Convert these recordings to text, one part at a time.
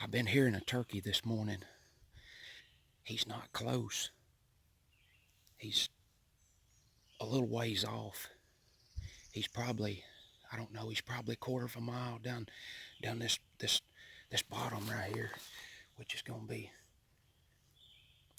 I've been hearing a turkey this morning. He's not close. He's a little ways off. He's probably, I don't know, he's probably a quarter of a mile down this bottom right here, which is gonna be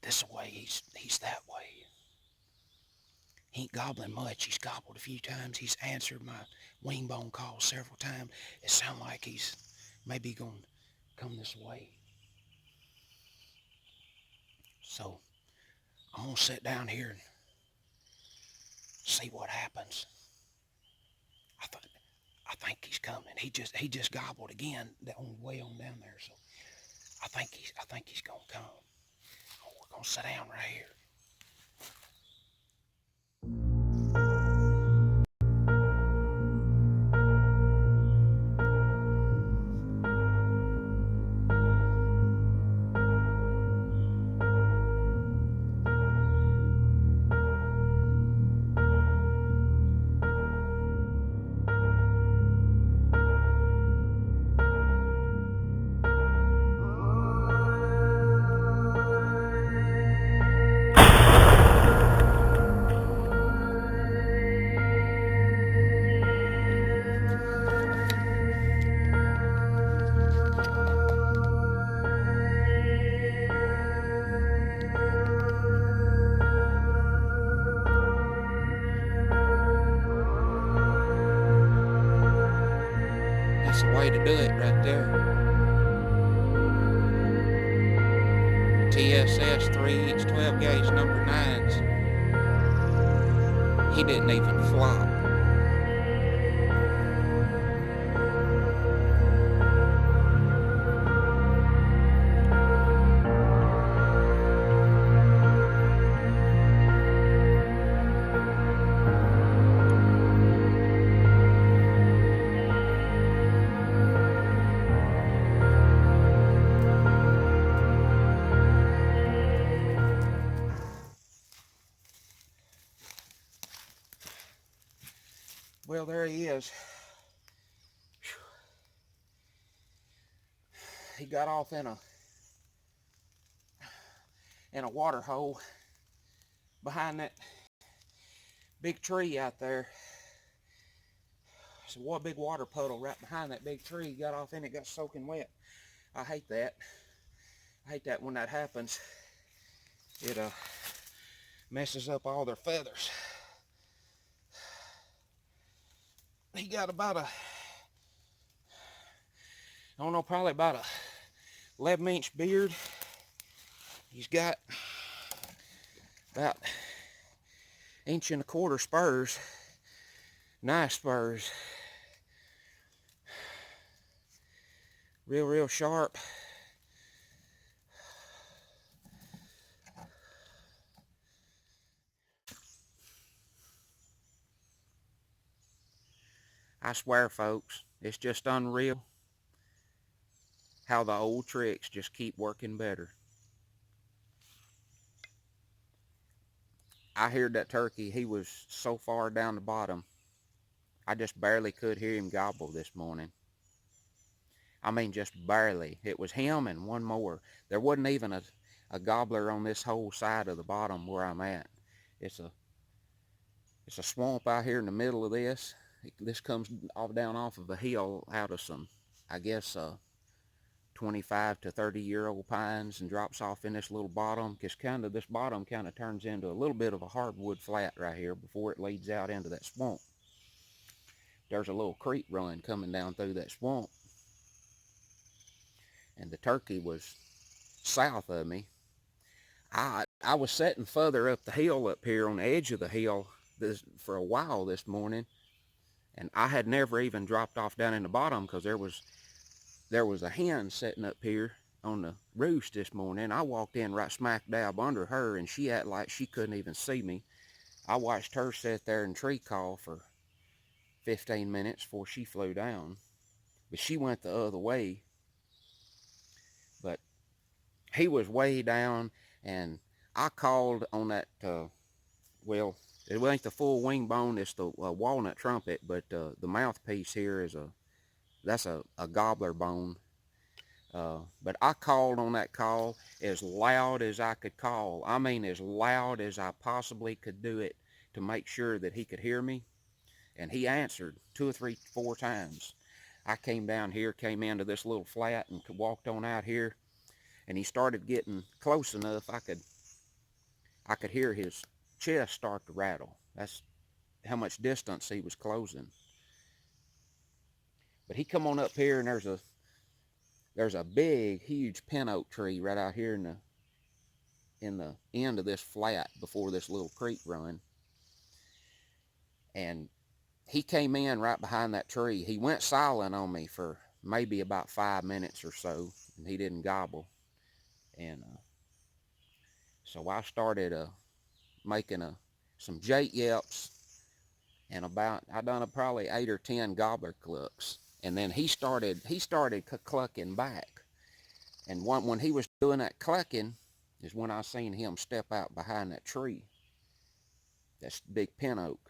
this way. He's that way. He ain't gobbling much. He's gobbled a few times. He's answered my wing bone call several times. It sounds like he's maybe gonna come this way. So I'm gonna sit down here and see what happens. I think he's coming. He just gobbled again on the way on down there. So I think he's gonna come. We're gonna sit down right here. That's the way to do it right there. TSS 3 12 gauge number 9s. He didn't even flop. Well, there he is. He got off in a water hole behind that big tree out there. It's a big water puddle right behind that big tree. He got off in it, got soaking wet. I hate that. I hate that when that happens. It messes up all their feathers. He got about I don't know, probably about a 11-inch beard. He's got about 1.25 inch spurs. Nice spurs. Real sharp. I swear, folks, it's just unreal how the old tricks just keep working better. I heard that turkey, he was so far down the bottom, I just barely could hear him gobble this morning. I mean, just barely. It was him and one more. There wasn't even a gobbler on this whole side of the bottom where I'm at. It's a swamp out here in the middle of this. This comes down off of a hill out of some, I guess, 25 to 30-year-old pines, and drops off in this little bottom, because this bottom kind of turns into a little bit of a hardwood flat right here before it leads out into that swamp. There's a little creek run coming down through that swamp, and the turkey was south of me. I was sitting further up the hill up here on the edge of the hill for a while this morning, and I had never even dropped off down in the bottom, because there was a hen sitting up here on the roost this morning. I walked in right smack dab under her, and she acted like she couldn't even see me. I watched her sit there and tree call for 15 minutes before she flew down, but she went the other way. But he was way down, and I called on that, well, it ain't the full wing bone, it's the walnut trumpet, but the mouthpiece here is that's a gobbler bone. But I called on that call as loud as I could call. I mean, as loud as I possibly could do it to make sure that he could hear me. And he answered 2 or 3, 4 times. I came down here, came into this little flat and walked on out here. And he started getting close enough I could hear his chest start to rattle. That's how much distance he was closing. But he come on up here, and there's a big, huge pin oak tree right out here in the end of this flat before this little creek run. And he came in right behind that tree. He went silent on me for maybe about 5 minutes or so, and he didn't gobble. And so I started making some jate yelps, and I done probably 8 or 10 gobbler clucks. And then he started clucking back. And when he was doing that clucking is when I seen him step out behind that tree. That's big pin oak,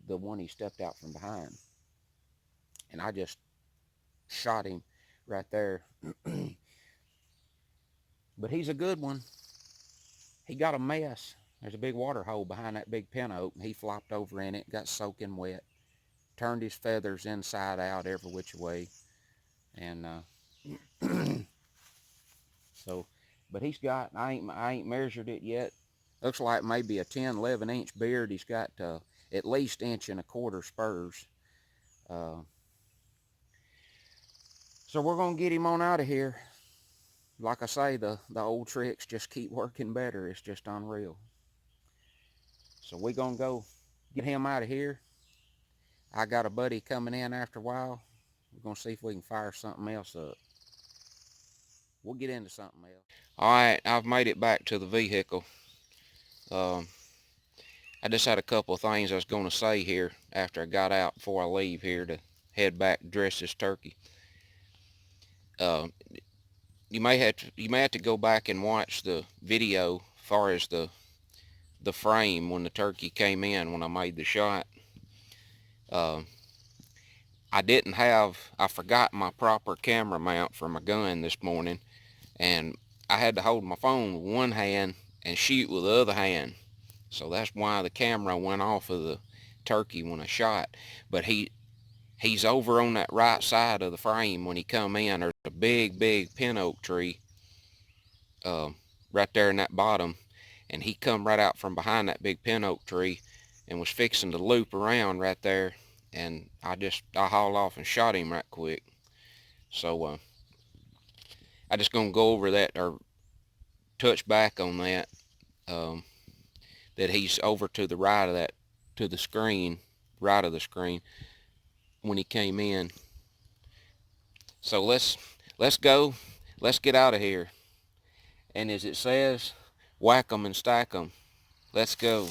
the one he stepped out from behind. And I just shot him right there. But he's a good one. He got a mess. There's a big water hole behind that big pin oak, and he flopped over in it, got soaking wet, turned his feathers inside out every which way. And so, but he's got, I ain't measured it yet. Looks like maybe a 10, 11 inch beard. He's got at least 1.25 inch spurs. So we're gonna get him on out of here. Like I say, the old tricks just keep working better. It's just unreal. So we're gonna go get him out of here. I got a buddy coming in after a while. We're gonna see if we can fire something else up. We'll get into something else. All right, I've made it back to the vehicle. I just had a couple of things I was gonna say here after I got out before I leave here to head back and dress this turkey. You may have to go back and watch the video as far as the frame when the turkey came in when I made the shot. I forgot my proper camera mount for my gun this morning, and I had to hold my phone with one hand and shoot with the other hand. So that's why the camera went off of the turkey when I shot. But he's over on that right side of the frame when he come in. There's a big pin oak tree right there in that bottom, and he come right out from behind that big pin oak tree and was fixing to loop around right there, and I hauled off and shot him right quick. So I just gonna go over that or touch back on that, that he's over to the right of that, to the screen, right of the screen when he came in. So let's go. Let's get out of here. And as it says, whack 'em and stack 'em. Let's go.